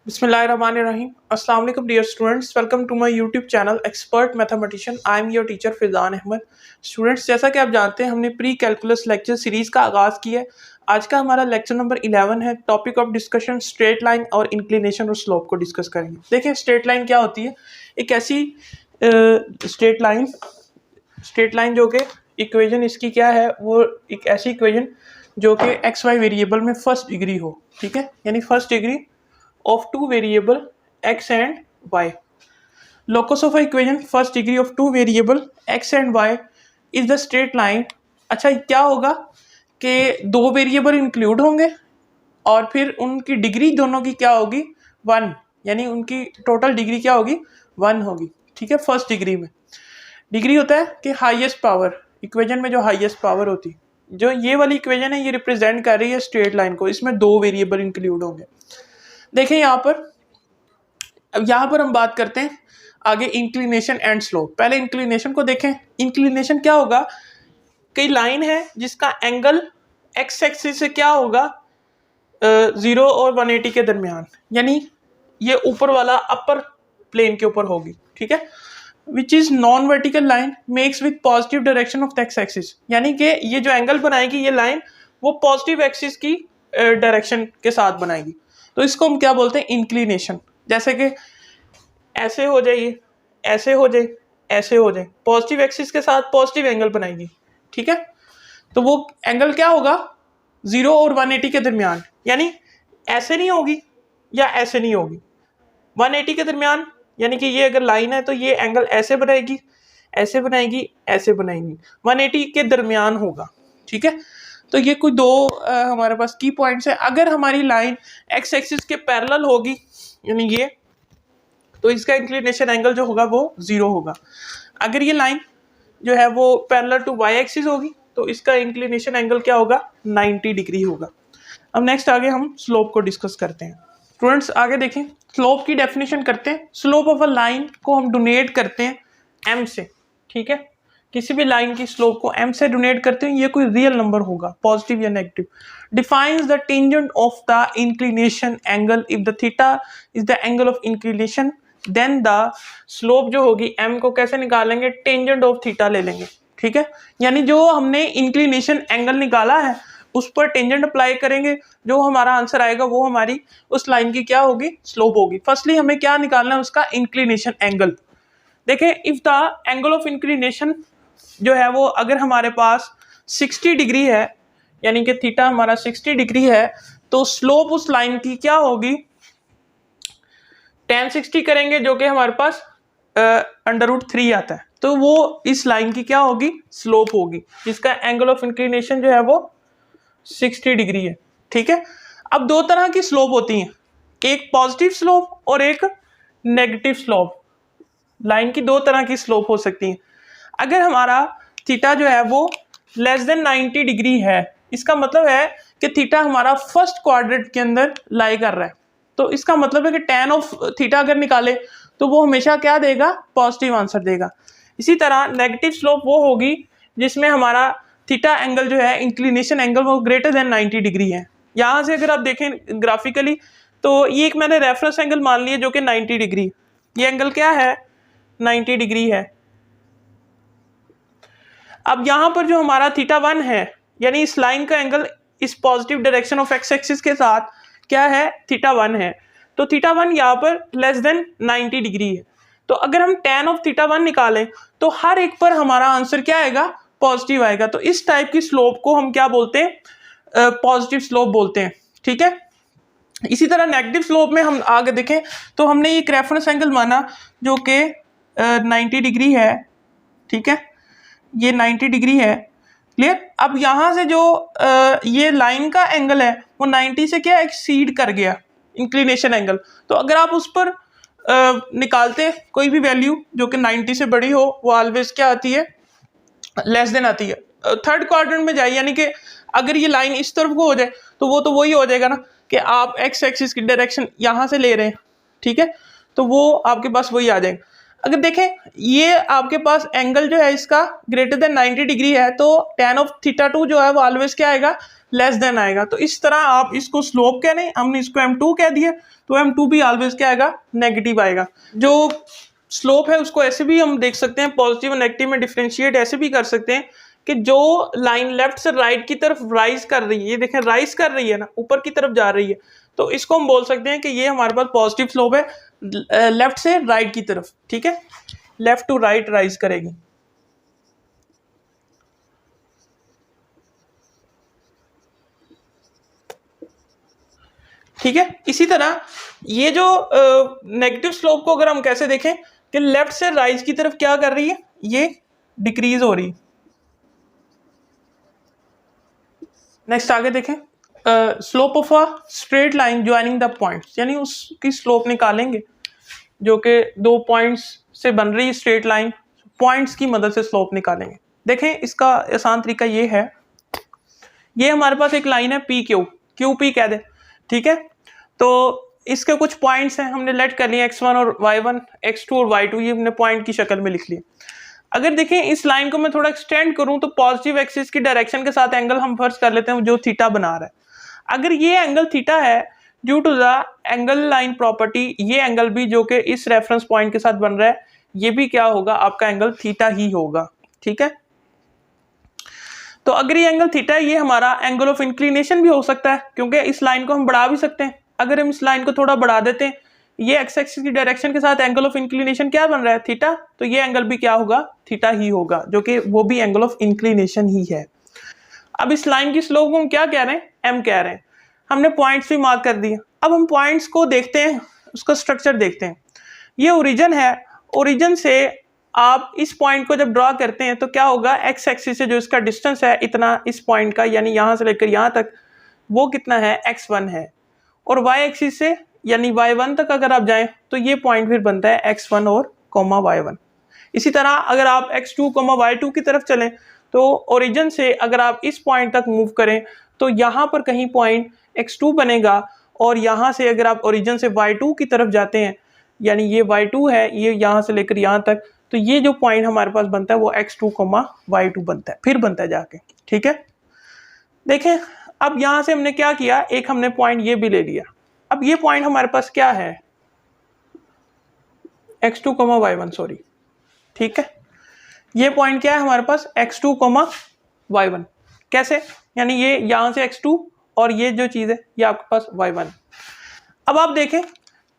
Bismillahirrahmanirrahim. Assalamu alaikum dear students. Welcome to my YouTube channel Expert Mathematician. I am your teacher Fizan Ahmad. Students, जैसा कि आप जानते हैं हमने प्री कैलकुलस लेक्चर सीरीज का आगाज़ किया है. आज का हमारा लेक्चर नंबर 11 है. Topic of discussion straight line और इंक्लिनेशन और स्लोप को डिस्कस करेंगे. देखिए स्ट्रेट लाइन क्या होती है. एक ऐसी स्ट्रेट लाइन जो कि इक्वेशन इसकी क्या है, वो एक ऐसी इक्वेशन जो कि एक्स वाई वेरिएबल में फर्स्ट डिग्री हो. ठीक है, यानी first degree of two variable x and y. Locus of a equation first degree of two variable x and y is the straight line. अच्छा, क्या होगा कि दो वेरिएबल इंक्लूड होंगे और फिर उनकी डिग्री दोनों की क्या होगी, 1, यानी उनकी टोटल डिग्री क्या होगी, 1 होगी. ठीक है, फर्स्ट डिग्री में डिग्री होता है कि हाईएस्ट पावर. इक्वेशन में जो हाईएस्ट पावर होती, जो ये वाली इक्वेशन है, ये रिप्रेजेंट कर रही है स्ट्रेट लाइन को. इसमें दो वेरिएबल इंक्लूड होंगे. देखें यहाँ पर हम बात करते हैं आगे इंक्लिनेशन एंड स्लोप. पहले इंक्लिनेशन को देखें. इंक्लिनेशन क्या होगा कि लाइन है जिसका एंगल एक्स एक्सिस से क्या होगा, 0 और 180 के दरमियान, यानी ये ऊपर वाला अपर प्लेन के ऊपर होगी. ठीक है, which is non vertical line makes with positive direction of x axis, यानी कि ये जो एंगल बनाएगी ये लाइन वो पॉजिटिव एक्सिस की डायरेक्शन के साथ बनाएगी. तो इसको हम क्या बोलते हैं, इंक्लिनेशन. जैसे कि ऐसे हो जाए, ऐसे हो जाए, ऐसे हो जाए, पॉजिटिव एक्सिस के साथ पॉजिटिव एंगल बनाएगी. ठीक है, तो वो एंगल क्या होगा, 0 और 180 के दरमियान, यानी ऐसे नहीं होगी या ऐसे नहीं होगी, 180 के दरमियान. यानी कि ये अगर लाइन है तो ये एंगल ऐसे बनाएगी, ऐसे बनाएगी, ऐसे बनाएगी, 180 के दरमियान होगा. ठीक है, तो ये कोई दो हमारे पास की पॉइंट्स है. अगर हमारी लाइन एक्स एक्सिस के पैरेलल होगी, यानी ये, तो इसका इंक्लिनेशन एंगल जो होगा वो 0 होगा. अगर ये लाइन जो है वो पैरेलल टू वाई एक्सिस होगी तो इसका इंक्लिनेशन एंगल क्या होगा, 90 डिग्री होगा. अब नेक्स्ट आगे हम स्लोप को डिस्कस करते हैं. स्टूडेंट्स आगे देखें, स्लोप की डेफिनेशन करते हैं. स्लोप ऑफ अ लाइन को हम डोनेट करते हैं एम से. ठीक है, किसी भी लाइन की स्लोप को m से डोनेट करते हैं. ये कोई रियल नंबर होगा, पॉजिटिव या negative. Defines the tangent of the inclination angle if the theta is the angle of inclination, then the slope जो होगी m को कैसे निकालेंगे, टेंजेंट ऑफ थीटा ले लेंगे. ठीक है, यानी जो हमने इंक्लिनेशन एंगल निकाला है उस पर टेंजेंट अप्लाई करेंगे, जो हमारा आंसर आएगा वो हमारी उस लाइन की क्या होगी, स्लोप होगी. फर्स्टली हमें क्या निकालना है, उसका इंक्लिनेशन एंगल. देखें, if the angle of inclination जो है वो अगर हमारे पास 60 डिग्री है, यानी कि थीटा हमारा 60 डिग्री है, तो स्लोप उस लाइन की क्या होगी, tan 60 करेंगे जो कि हमारे पास √3 आता है, तो वो इस लाइन की क्या होगी, स्लोप होगी, जिसका एंगल ऑफ इंक्लिनेशन जो है वो 60 डिग्री है. ठीक है, अब दो तरह की स्लोप होती हैं, एक पॉजिटिव स्लोप और एक नेगेटिव स्लोप. लाइन की दो तरह की स्लोप हो सकती है. अगर हमारा थीटा जो है वो लेस देन 90 डिग्री है, इसका मतलब है कि थीटा हमारा फर्स्ट क्वाड्रेंट के अंदर लाई कर रहा है, तो इसका मतलब है कि tan ऑफ थीटा अगर निकाले तो वो हमेशा क्या देगा, पॉजिटिव आंसर देगा. इसी तरह नेगेटिव स्लोप वो होगी जिसमें हमारा थीटा एंगल जो है, इंक्लिनेशन एंगल, वो ग्रेटर देन 90 डिग्री है. यहाँ से अगर आप देखें ग्राफिकली तो ये एक मैंने रेफरेंस एंगल मान लिया जो कि 90 डिग्री, ये एंगल क्या है, 90 डिग्री है. अब यहाँ पर जो हमारा थीटा 1 है, यानी इस लाइन का एंगल इस positive direction of x axis के साथ क्या है, थीटा 1 है, तो थीटा 1 यहाँ पर लेस देन 90 डिग्री है. तो अगर हम tan ऑफ थीटा 1 निकालें तो हर एक पर हमारा आंसर क्या आएगा, पॉजिटिव आएगा. तो इस टाइप की स्लोप को हम क्या बोलते हैं, पॉजिटिव स्लोप बोलते हैं. ठीक है, इसी तरह नेगेटिव स्लोप में हम आगे देखें तो हमने एक रेफरेंस एंगल माना जो कि 90 डिग्री है. ठीक है, ये 90 डिग्री है, क्लियर. अब यहाँ से जो ये लाइन का एंगल है वो 90 से क्या एक्सीड कर गया, इंक्लिनेशन एंगल. तो अगर आप उस पर निकालते हैं कोई भी वैल्यू जो कि 90 से बड़ी हो, वो ऑलवेज क्या आती है, लेस देन आती है. थर्ड क्वाड्रेंट में जाए, यानी कि अगर ये लाइन इस तरफ को हो जाए तो वो तो वही हो जाएगा ना कि आप एक्स एक्सिस की डायरेक्शन यहाँ से ले रहे हैं. ठीक है, तो वो आपके पास वही आ जाएगा. अगर देखें ये आपके पास एंगल जो है इसका ग्रेटर देन 90 डिग्री है, तो tan ऑफ थीटा 2 जो है वो ऑलवेज क्या आएगा, लेस देन आएगा। तो इस तरह आप इसको स्लोप कह रहे हैं, हमने इसको m2 कह दिया, तो m2 भी ऑलवेज क्या आएगा, नेगेटिव आएगा। जो स्लोप है उसको ऐसे भी हम देख सकते हैं, पॉजिटिव और नेगेटिव में डिफरेंशिएट ऐसे भी कर सकते हैं कि जो लाइन लेफ्ट से राइट की तरफ राइज कर रही है, ये देखें राइज कर रही है ना, ऊपर की तरफ जा रही है, तो इसको हम बोल सकते हैं कि ये हमारे पास पॉजिटिव स्लोप है, लेफ्ट से राइट की तरफ, ठीक है, लेफ्ट टू राइट राइज करेगी। ठीक है, इसी तरह ये जो नेगेटिव स्लोप को अगर हम कैसे देखें कि लेफ्ट से राइज की तरफ क्या कर रही है, ये डिक्रीज हो रही है। नेक्स्ट आगे देखें, slope of a straight line joining the points, यानी उसकी स्लोप निकालेंगे जो कि दो पॉइंट्स से बन रही है स्ट्रेट लाइन, पॉइंट्स की मदद से स्लोप निकालेंगे। देखें इसका आसान तरीका ये है, ये हमारे पास एक लाइन है पी क्यू, क्यू पी कह दे, ठीक है, तो इसके कुछ पॉइंट्स हैं, हमने लेट कर लिए x1 और y1, x2 और y2, ये हमने पॉइंट की शक्ल में लिख लिया। अगर देखें इस लाइन को मैं थोड़ा एक्सटेंड करूं तो पॉजिटिव एक्सिस की डायरेक्शन के साथ एंगल हम फर्ज कर लेते हैं जो थीटा बना रहा है। अगर ये एंगल थीटा है due to the angle line property, ये एंगल भी जो कि इस रेफरेंस पॉइंट के साथ बन रहा है, ये भी क्या होगा, आपका एंगल थीटा ही होगा। ठीक है, तो अगर ये एंगल थीटा है, ये हमारा एंगल ऑफ इंक्लिनेशन भी हो सकता है, क्योंकि इस लाइन को हम बढ़ा भी सकते हैं। अगर हम इस लाइन को थोड़ा बढ़ा देते हैं, ये एक्स एक्सिस की डायरेक्शन के साथ एंगल ऑफ इंक्लिनेशन क्या बन रहा है, थीटा, तो ये एंगल भी क्या होगा, थीटा ही होगा, जो कि वो भी एंगल ऑफ इंक्लिनेशन ही है। अब इस लाइन की स्लोप को हम क्या कह रहे हैं, एम कह रहे हैं। हमने पॉइंट्स भी मार्क कर दिए। अब हम पॉइंट्स को देखते हैं, उसका स्ट्रक्चर देखते हैं। ये ओरिजिन है, ओरिजिन से आप इस पॉइंट को जब ड्रॉ करते हैं तो क्या होगा, एक्स एक्सिस से जो इसका डिस्टेंस है इतना इस पॉइंट का, यानी यहां से लेकर यहां तक, वो कितना है, x1 है, और y एक्सिस से यानी y1 तक अगर आप जाएं तो ये पॉइंट फिर बनता है x1 और y1। इसी तरह अगर आप x2 y2 की तरफ चलें तो ओरिजिन से अगर आप इस पॉइंट तक मूव करें तो यहाँ पर कहीं पॉइंट x2 बनेगा, और यहाँ से अगर आप ओरिजिन से y2 की तरफ जाते हैं, यानी ये y2 है, ये यहाँ से लेकर यहाँ तक, तो ये जो पॉइंट हमारे पास बनता है वो x2 y2 बनता है, फिर बनता है जाके। ठीक है, देखें अब यहाँ से हमने क्या किया, एक हमने पॉइंट ये भी ले लिया। अब ये पॉइंट हमारे पास क्या है, x2 y1, सॉरी, ठीक है, ये पॉइंट क्या है हमारे पास, x2 y1। कैसे, यानी ये यहाँ से x2 और ये जो चीज़ है ये आपके पास y1। अब आप देखें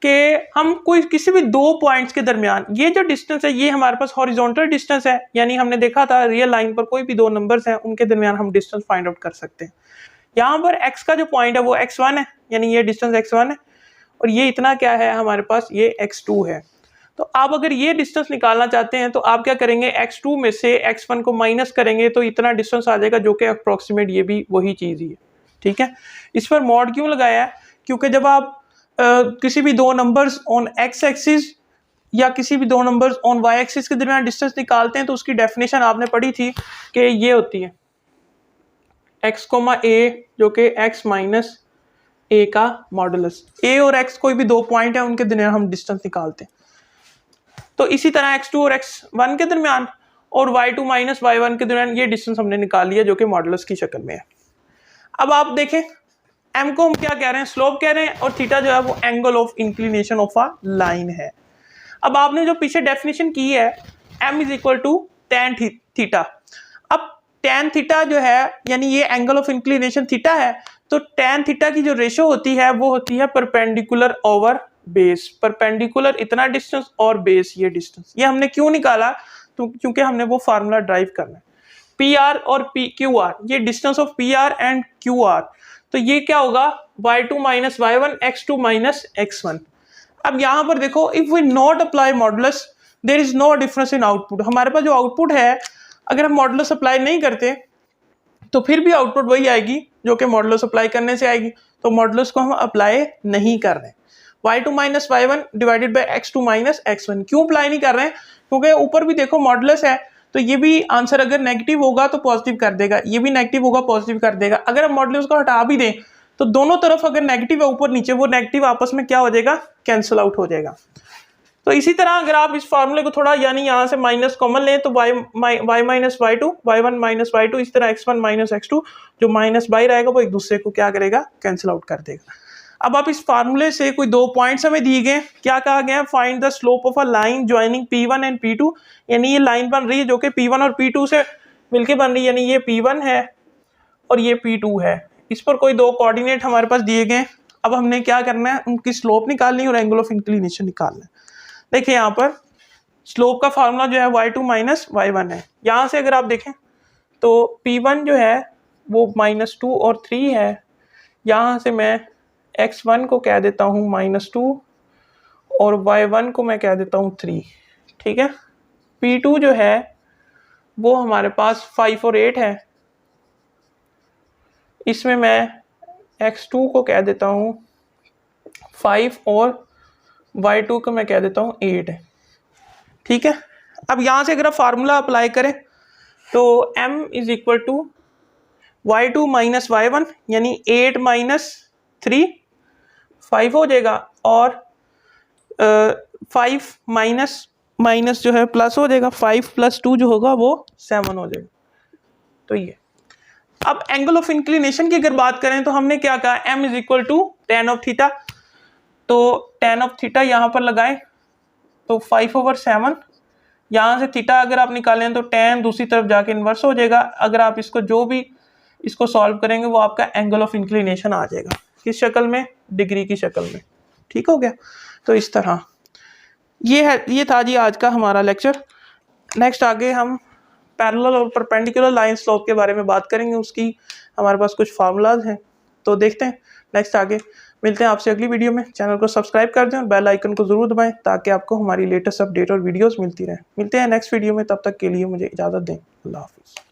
कि हम कोई किसी भी दो पॉइंट्स के दरमियान ये जो डिस्टेंस है ये हमारे पास हॉरिजॉन्टल डिस्टेंस है, यानी हमने देखा था रियल लाइन पर कोई भी दो नंबर्स हैं उनके दरमियान हम डिस्टेंस फाइंड आउट कर सकते हैं। यहाँ पर x का जो पॉइंट है वो x1 है, यानी ये डिस्टेंस x1 है, और ये इतना क्या है हमारे पास, ये x2 है। तो आप अगर ये डिस्टेंस निकालना चाहते हैं तो आप क्या करेंगे, x2 में से x1 को माइनस करेंगे तो इतना डिस्टेंस आ जाएगा, जो कि अप्रोक्सीमेट ये भी वही चीज़ ही है। ठीक है, इस पर मॉड क्यों लगाया है, क्योंकि जब आप किसी भी दो नंबर्स ऑन x एक्सिस या किसी भी दो नंबर्स ऑन y एक्सिस के दरमियान डिस्टेंस निकालते हैं तो उसकी डेफिनेशन आपने पढ़ी थी कि ये होती है x, a जो कि x माइनस a का मॉडुलस। a और x कोई भी दो पॉइंट है उनके दरमियान हम डिस्टेंस निकालते हैं। तो इसी तरह x2 और x1 के दरमियान और y2 माइनस y1 के दरमियान ये डिस्टेंस हमने निकाल लिया जो कि मॉडुलस की शक्ल में है। अब आप देखें m को हम क्या कह रहे हैं, स्लोप कह रहे हैं, और थीटा जो है वो angle of inclination of a line है। अब आपने जो पीछे डेफिनेशन की है m is equal to tan theta. अब tan थीटा जो है यानी ये एंगल ऑफ इंक्लिनेशन थीटा है, तो tan थीटा की जो रेशो होती है वो होती है परपेंडिकुलर ओवर बेस। परपेंडिकुलर इतना डिस्टेंस और बेस ये डिस्टेंस। ये हमने क्यों निकाला, तो क्योंकि हमने वो फार्मूला ड्राइव करना है। पी आर और क्यू आर, ये distance of P R and Q R, तो ये क्या होगा, y2 minus y1, x2 minus x1। अब यहां पर देखो, if we not apply modulus there is no difference in output. हमारे पास जो आउटपुट है अगर हम मॉडुलस अप्लाई नहीं करते तो फिर भी आउटपुट वही आएगी जो कि मॉडुलस अप्लाई करने से आएगी। तो मॉडुलस को हम अप्लाई नहीं कर रहे हैं। y2 minus y1 divided by x2 minus x1 क्यों अप्लाई नहीं कर रहे हैं, क्योंकि ऊपर भी देखो मॉडुलस है, तो ये भी आंसर अगर नेगेटिव होगा तो पॉजिटिव कर देगा, ये भी नेगेटिव होगा पॉजिटिव कर देगा। अगर हम मॉडुलस को हटा भी दें तो दोनों तरफ अगर नेगेटिव है ऊपर नीचे, वो नेगेटिव आपस में क्या हो जाएगा, कैंसिल आउट हो जाएगा। तो इसी तरह अगर आप इस फार्मूले को थोड़ा यानी यहाँ से माइनस कॉमन लें तो y minus y2, y1 minus y2, इस तरह x1 माइनस x2, जो माइनस बाई रहेगा वो एक दूसरे को क्या करेगा, कैंसिल आउट कर देगा। अब आप इस फार्मूले से कोई 2 पॉइंट्स हमें दिए गए, क्या कहा गया है, find the slope of a line joining P1 and P2, यानी ये लाइन बन रही है जो कि P1 और P2 से मिलके बन रही है, यानी ये P1 है और ये P2 है। इस पर कोई 2 कोऑर्डिनेट हमारे पास दिए गए। अब हमने क्या करना है, उनकी स्लोप निकालनी है और एंगल ऑफ इंक्लिनेशन निकालना है। देखिए यहाँ पर स्लोप का फार्मूला जो है y2 माइनस y1 है। यहाँ से अगर आप देखें तो P1 जो है वो -2 और 3 है। यहाँ से मैं x1 को कह देता हूँ -2 और y1 को मैं कह देता हूँ 3, ठीक है। P2 जो है वो हमारे पास 5 और 8 है, इसमें मैं x2 को कह देता हूँ 5 और y2 को मैं कह देता हूँ 8 है, ठीक है। अब यहाँ से अगर आप फार्मूला अप्लाई करें तो m is equal to y2 minus y1 यानी 8 माइनस 3 5 हो जाएगा और 5 माइनस माइनस जो है प्लस हो जाएगा, 5 प्लस 2 जो होगा वो 7 हो जाएगा। तो ये अब एंगल ऑफ इंक्लिनेशन की अगर बात करें तो हमने क्या कहा, m is equal to tan of theta. तो tan ऑफ थीटा यहाँ पर लगाएं तो 5/7, यहाँ से थीटा अगर आप निकालें तो tan दूसरी तरफ जाके इन्वर्स हो जाएगा। अगर आप इसको जो भी इसको सॉल्व करेंगे वो आपका एंगल ऑफ इंक्लिनेशन आ जाएगा, किस शक्ल में, डिग्री की शक्ल में, ठीक हो गया। तो इस तरह ये था जी आज का हमारा लेक्चर। नेक्स्ट आगे हम पैरेलल और परपेंडिकुलर लाइन स्लोप के बारे में बात करेंगे, उसकी हमारे पास कुछ फार्मूलाज हैं, तो देखते हैं नेक्स्ट आगे। मिलते हैं आपसे अगली वीडियो में। चैनल को सब्सक्राइब कर दें और बेल आइकन को जरूर दबाएं ताकि आपको हमारी लेटेस्ट अपडेट और वीडियोस मिलती रहें। मिलते हैं नेक्स्ट वीडियो में, तब तक के लिए मुझे इजाज़त दें। अल्लाह हाफिज़।